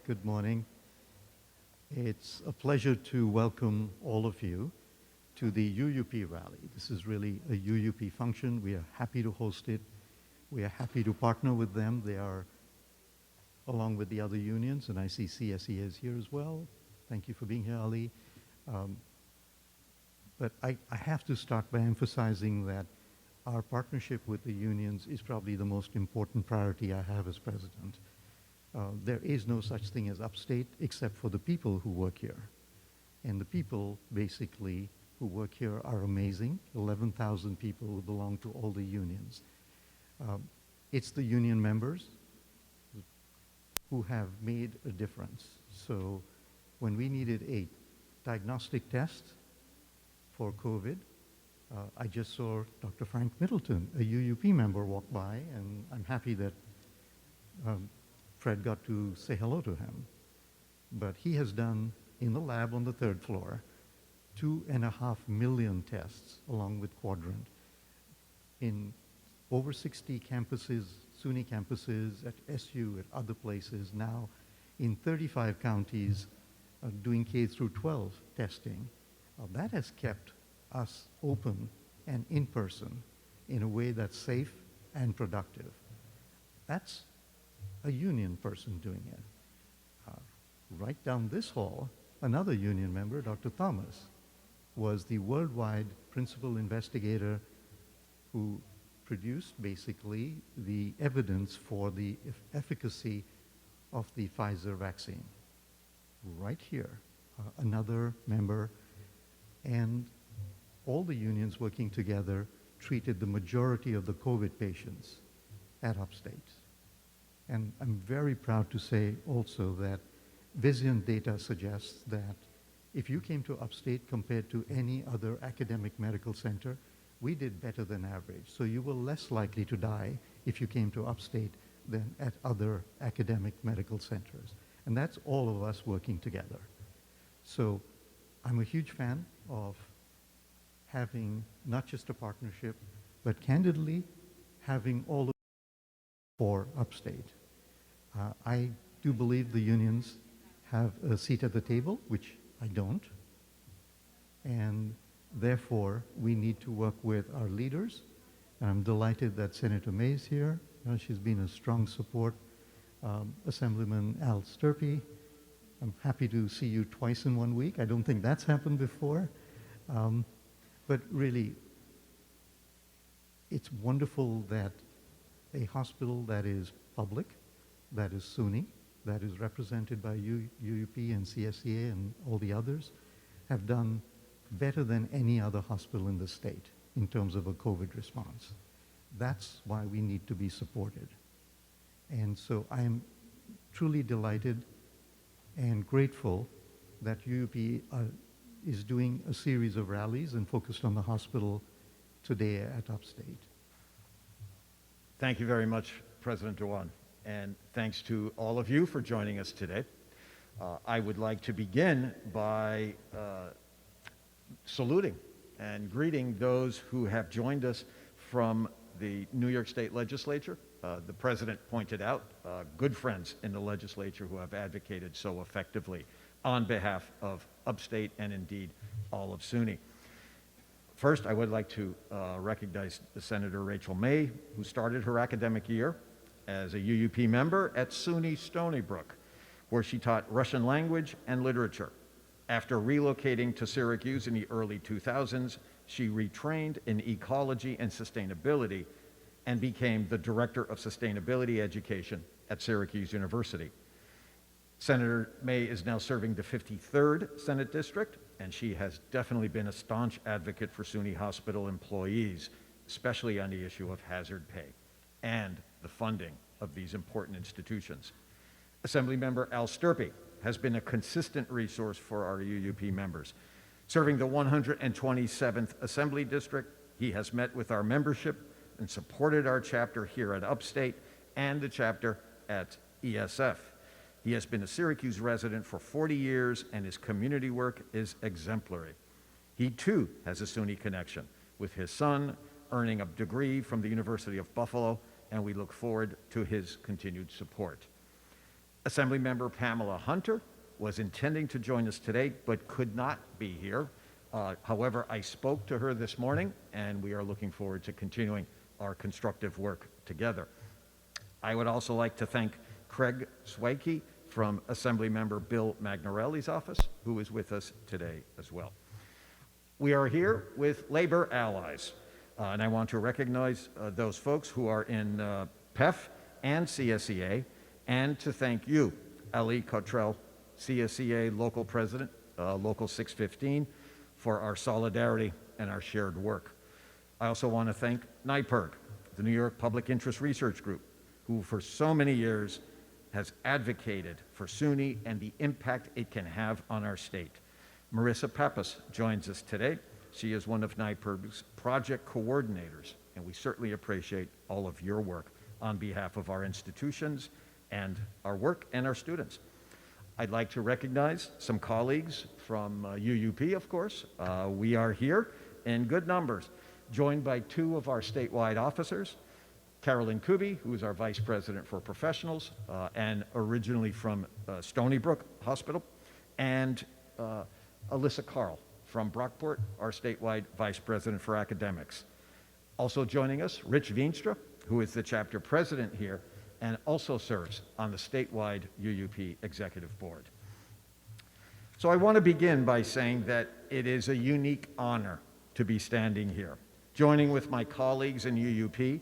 Good morning. It's a pleasure to welcome all of you to the UUP rally. This is really a UUP function. We are happy to host it. We are happy to partner with them. They are, along with the other unions, and I see CSEA is here as well. Thank you for being here, Ali. But I have to start by emphasizing that our partnership with the unions is probably the most important priority I have as president. There is no such thing as Upstate except for the people who work here. And the people, basically, who work here are amazing, 11,000 people who belong to all the unions. It's the union members who have made a difference. So when we needed a diagnostic test for COVID, I just saw Dr. Frank Middleton, a UUP member, walk by, and I'm happy that Fred got to say hello to him. But he has done, in the lab on the third floor, 2.5 million tests along with Quadrant in over 60 campuses, SUNY campuses, at SU, at other places, now in 35 counties doing K through 12 testing. That has kept us open and in person in a way that's safe and productive. That's a union person doing it. Right down this hall, another union member, Dr. Thomas, was the worldwide principal investigator who produced basically the evidence for the efficacy of the Pfizer vaccine. Right here, another member, and all the unions working together treated the majority of the COVID patients at Upstate. And I'm very proud to say also that Vizient data suggests that if you came to Upstate compared to any other academic medical center, we did better than average. So you were less likely to die if you came to Upstate than at other academic medical centers. And that's all of us working together. So I'm a huge fan of having not just a partnership, but candidly, having all of for Upstate. I do believe the unions have a seat at the table, which I don't. And therefore, we need to work with our leaders. And I'm delighted that Senator May is here. She's been a strong support. Assemblyman Al Sturpey, I'm happy to see you twice in 1 week. I don't think that's happened before. But really, it's wonderful that a hospital that is public, that is SUNY, that is represented by UUP and CSEA and all the others, have done better than any other hospital in the state in terms of a COVID response. That's why we need to be supported. And so I'm truly delighted and grateful that UUP is doing a series of rallies and focused on the hospital today at Upstate. Thank you very much, President Dewan, and thanks to all of you for joining us today. I would like to begin by saluting and greeting those who have joined us from the New York State Legislature. The President pointed out good friends in the legislature who have advocated so effectively on behalf of Upstate and indeed all of SUNY. First, I would like to recognize Senator Rachel May, who started her academic year as a UUP member at SUNY Stony Brook, where she taught Russian language and literature. After relocating to Syracuse in the early 2000s, she retrained in ecology and sustainability and became the Director of Sustainability Education at Syracuse University. Senator May is now serving the 53rd Senate District, and she has definitely been a staunch advocate for SUNY Hospital employees, especially on the issue of hazard pay and the funding of these important institutions. Assemblymember Al Sturpey has been a consistent resource for our UUP members. Serving the 127th Assembly District, he has met with our membership and supported our chapter here at Upstate and the chapter at ESF. He has been a Syracuse resident for 40 years, and his community work is exemplary. He too has a SUNY connection, with his son earning a degree from the University of Buffalo, and we look forward to his continued support. Assemblymember Pamela Hunter was intending to join us today, but could not be here. However, I spoke to her this morning, and we are looking forward to continuing our constructive work together. I would also like to thank Craig Swakey from Assemblymember Bill Magnarelli's office, who is with us today as well. We are here with labor allies, and I want to recognize those folks who are in PEF and CSEA, and to thank you, Ali Cottrell, CSEA Local President, Local 615, for our solidarity and our shared work. I also want to thank NYPIRG, the New York Public Interest Research Group, who for so many years has advocated for SUNY and the impact it can have on our state. Marissa Pappas joins us today. She is one of NYPIRG's project coordinators, and we certainly appreciate all of your work on behalf of our institutions and our work and our students. I'd like to recognize some colleagues from UUP, of course. We are here in good numbers, joined by two of our statewide officers, Carolyn Kuby, who is our Vice President for Professionals and originally from Stony Brook Hospital, and Alyssa Carl from Brockport, our statewide Vice President for Academics. Also joining us, Rich Veenstra, who is the chapter president here and also serves on the statewide UUP Executive Board. So I want to begin by saying that it is a unique honor to be standing here, joining with my colleagues in UUP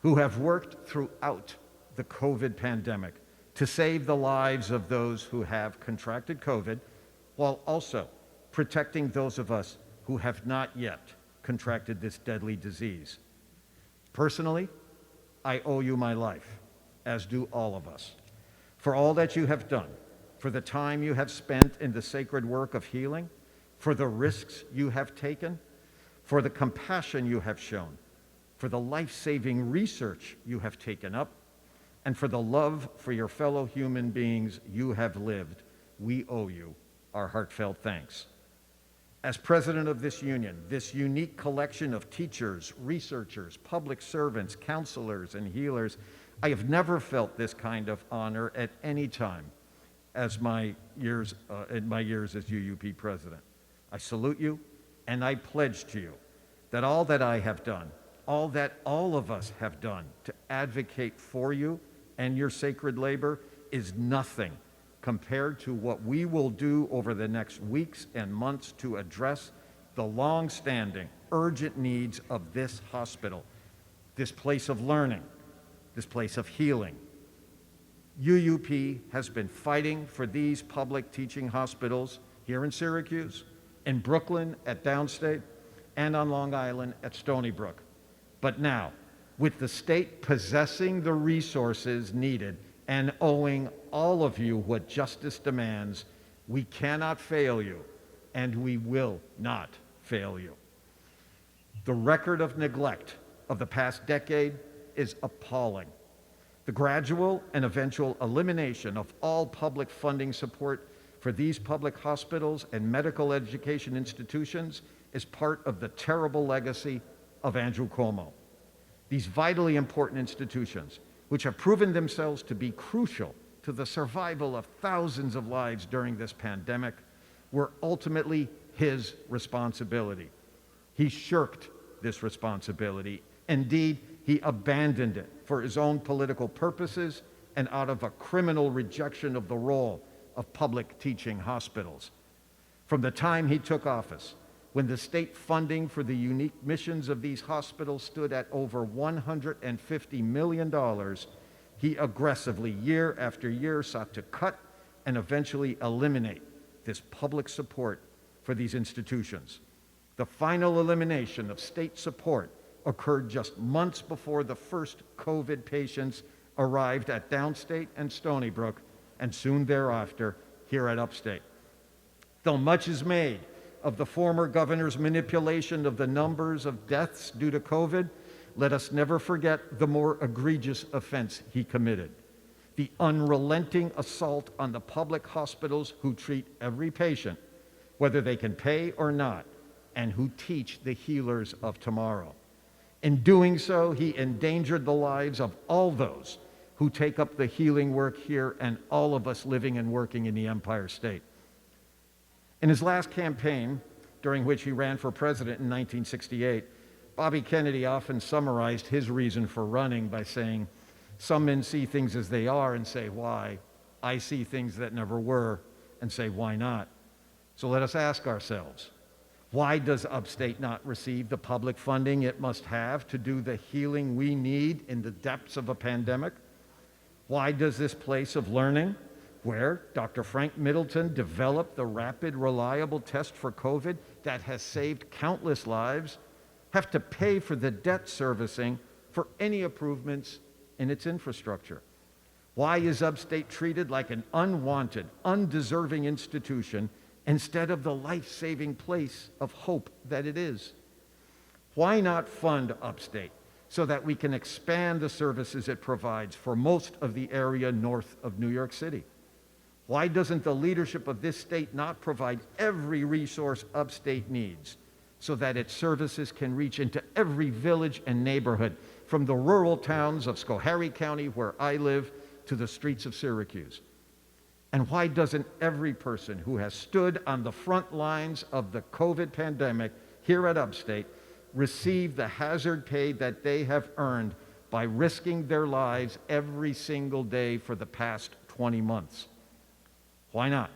who have worked throughout the COVID pandemic to save the lives of those who have contracted COVID, while also protecting those of us who have not yet contracted this deadly disease. Personally, I owe you my life, as do all of us, for all that you have done, for the time you have spent in the sacred work of healing, for the risks you have taken, for the compassion you have shown, for the life-saving research you have taken up, and for the love for your fellow human beings you have lived. We owe you our heartfelt thanks. As president of this union, this unique collection of teachers, researchers, public servants, counselors, and healers, I have never felt this kind of honor at any time as in my years as UUP president. I salute you, and I pledge to you that all that I have done, all that all of us have done to advocate for you and your sacred labor is nothing compared to what we will do over the next weeks and months to address the long-standing, urgent needs of this hospital, this place of learning, this place of healing. UUP has been fighting for these public teaching hospitals here in Syracuse, in Brooklyn at Downstate, and on Long Island at Stony Brook. But now, with the state possessing the resources needed and owing all of you what justice demands, we cannot fail you, and we will not fail you. The record of neglect of the past decade is appalling. The gradual and eventual elimination of all public funding support for these public hospitals and medical education institutions is part of the terrible legacy of Andrew Cuomo. These vitally important institutions, which have proven themselves to be crucial to the survival of thousands of lives during this pandemic, were ultimately his responsibility. He shirked this responsibility. Indeed, he abandoned it for his own political purposes and out of a criminal rejection of the role of public teaching hospitals. From the time he took office, when the state funding for the unique missions of these hospitals stood at over $150 million, he aggressively, year after year, sought to cut and eventually eliminate this public support for these institutions. The final elimination of state support occurred just months before the first COVID patients arrived at Downstate and Stony Brook, and soon thereafter here at Upstate. Though much is made of the former governor's manipulation of the numbers of deaths due to COVID, let us never forget the more egregious offense he committed: the unrelenting assault on the public hospitals who treat every patient, whether they can pay or not, and who teach the healers of tomorrow. In doing so, he endangered the lives of all those who take up the healing work here and all of us living and working in the Empire State. In his last campaign, during which he ran for president in 1968, Bobby Kennedy often summarized his reason for running by saying, "Some men see things as they are and say, why? I see things that never were and say, why not?" So let us ask ourselves, why does Upstate not receive the public funding it must have to do the healing we need in the depths of a pandemic? Why does this place of learning, where Dr. Frank Middleton developed the rapid, reliable test for COVID that has saved countless lives, have to pay for the debt servicing for any improvements in its infrastructure? Why is Upstate treated like an unwanted, undeserving institution instead of the life-saving place of hope that it is? Why not fund Upstate so that we can expand the services it provides for most of the area north of New York City? Why doesn't the leadership of this state not provide every resource Upstate needs so that its services can reach into every village and neighborhood, from the rural towns of Schoharie County, where I live, to the streets of Syracuse? And why doesn't every person who has stood on the front lines of the COVID pandemic here at Upstate receive the hazard pay that they have earned by risking their lives every single day for the past 20 months? Why not?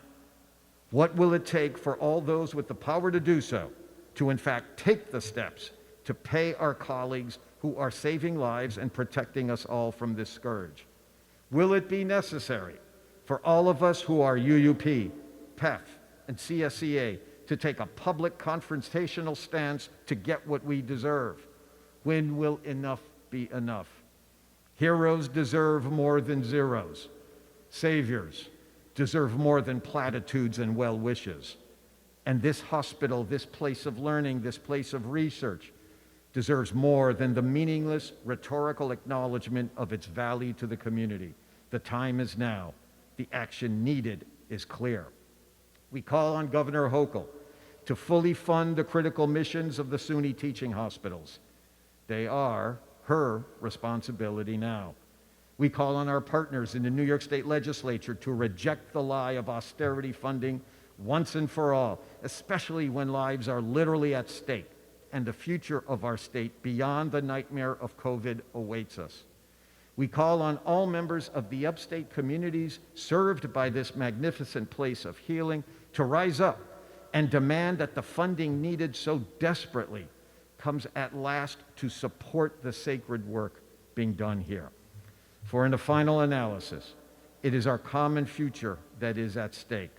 What will it take for all those with the power to do so to in fact take the steps to pay our colleagues who are saving lives and protecting us all from this scourge? Will it be necessary for all of us who are UUP, PEF, and CSEA to take a public confrontational stance to get what we deserve? When will enough be enough? Heroes deserve more than zeros. Saviors deserve more than platitudes and well wishes. And this hospital, this place of learning, this place of research deserves more than the meaningless rhetorical acknowledgement of its value to the community. The time is now. The action needed is clear. We call on Governor Hochul to fully fund the critical missions of the SUNY teaching hospitals. They are her responsibility now. We call on our partners in the New York State Legislature to reject the lie of austerity funding once and for all, especially when lives are literally at stake and the future of our state beyond the nightmare of COVID awaits us. We call on all members of the Upstate communities served by this magnificent place of healing to rise up and demand that the funding needed so desperately comes at last to support the sacred work being done here. For in the final analysis, it is our common future that is at stake,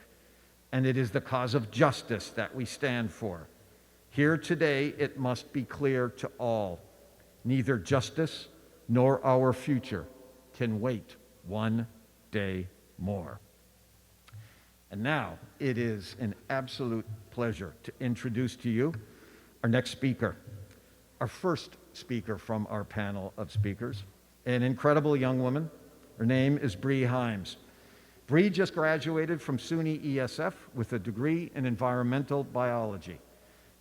and it is the cause of justice that we stand for. Here today, it must be clear to all, neither justice nor our future can wait one day more. And now, it is an absolute pleasure to introduce to you our next speaker, our first speaker from our panel of speakers, an incredible young woman. Her name is Brie Hymes. Brie just graduated from SUNY ESF with a degree in environmental biology.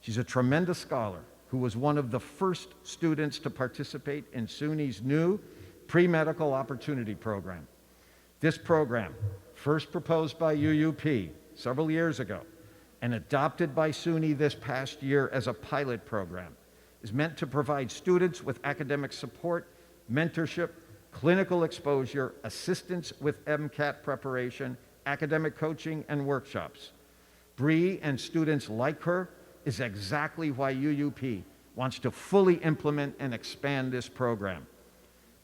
She's a tremendous scholar who was one of the first students to participate in SUNY's new pre-medical opportunity program. This program, first proposed by UUP several years ago and adopted by SUNY this past year as a pilot program, is meant to provide students with academic support, mentorship, clinical exposure, assistance with MCAT preparation, academic coaching, and workshops. Brie and students like her is exactly why UUP wants to fully implement and expand this program.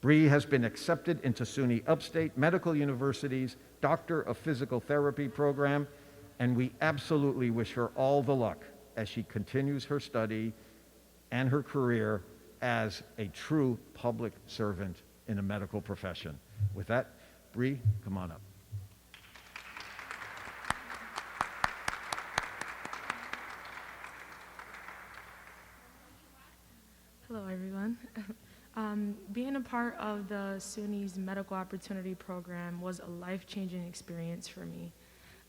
Brie has been accepted into SUNY Upstate Medical University's Doctor of Physical Therapy program, and we absolutely wish her all the luck as she continues her study and her career as a true public servant in a medical profession. With that, Brie, come on up. Hello, everyone. Being a part of the SUNY's Medical Opportunity Program was a life-changing experience for me.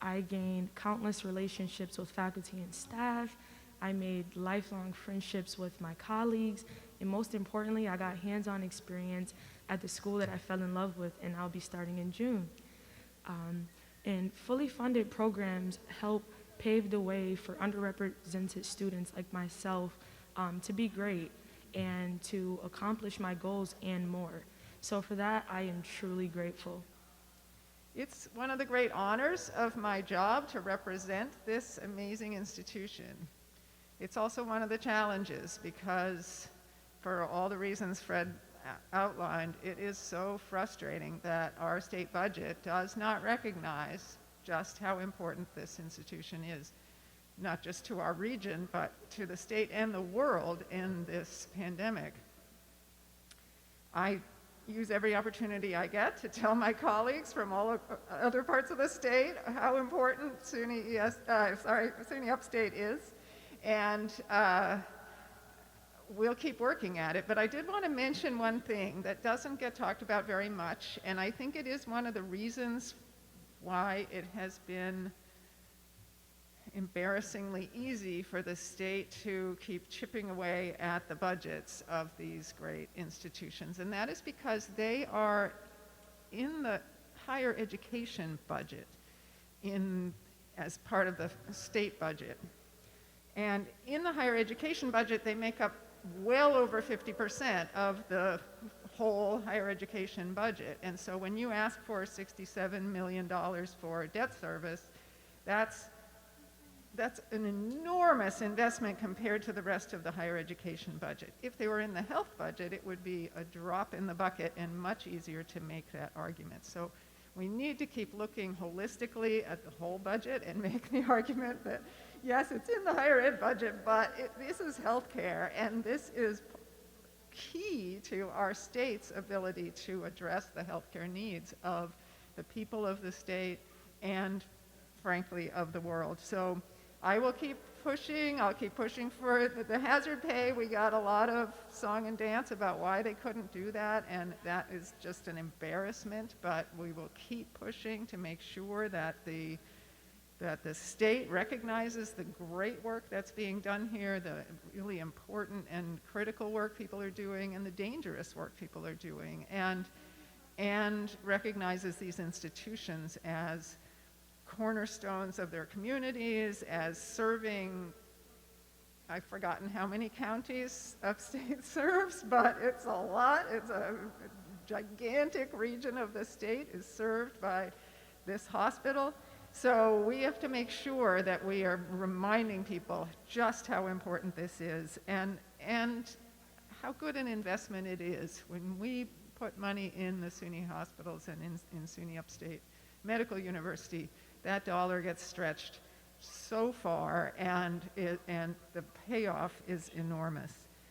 I gained countless relationships with faculty and staff. I made lifelong friendships with my colleagues, and most importantly, I got hands-on experience at the school that I fell in love with, and I'll be starting in June. And fully funded programs help pave the way for underrepresented students like myself to be great and to accomplish my goals and more. So for that, I am truly grateful. It's one of the great honors of my job to represent this amazing institution. It's also one of the challenges because, for all the reasons Fred outlined, it is so frustrating that our state budget does not recognize just how important this institution is, not just to our region, but to the state and the world in this pandemic. I use every opportunity I get to tell my colleagues from all other parts of the state how important SUNY Upstate is, and we'll keep working at it. But I did want to mention one thing that doesn't get talked about very much, and I think it is one of the reasons why it has been embarrassingly easy for the state to keep chipping away at the budgets of these great institutions. And that is because they are in the higher education budget as part of the state budget. And in the higher education budget, they make up well over 50% of the whole higher education budget. And so when you ask for $67 million for debt service, that's an enormous investment compared to the rest of the higher education budget. If they were in the health budget, it would be a drop in the bucket and much easier to make that argument. So we need to keep looking holistically at the whole budget and make the argument that, yes, it's in the higher ed budget, but this is healthcare, and this is key to our state's ability to address the healthcare needs of the people of the state and, frankly, of the world. So I will keep pushing. I'll keep pushing for the hazard pay. We got a lot of song and dance about why they couldn't do that, and that is just an embarrassment, but we will keep pushing to make sure that the state recognizes the great work that's being done here, the really important and critical work people are doing, and the dangerous work people are doing, and recognizes these institutions as cornerstones of their communities, as serving, I've forgotten how many counties Upstate serves, but it's a lot. It's a gigantic region of the state is served by this hospital. So we have to make sure that we are reminding people just how important this is and how good an investment it is when we put money in the SUNY hospitals and in SUNY Upstate Medical University. That dollar gets stretched so far, and the payoff is enormous.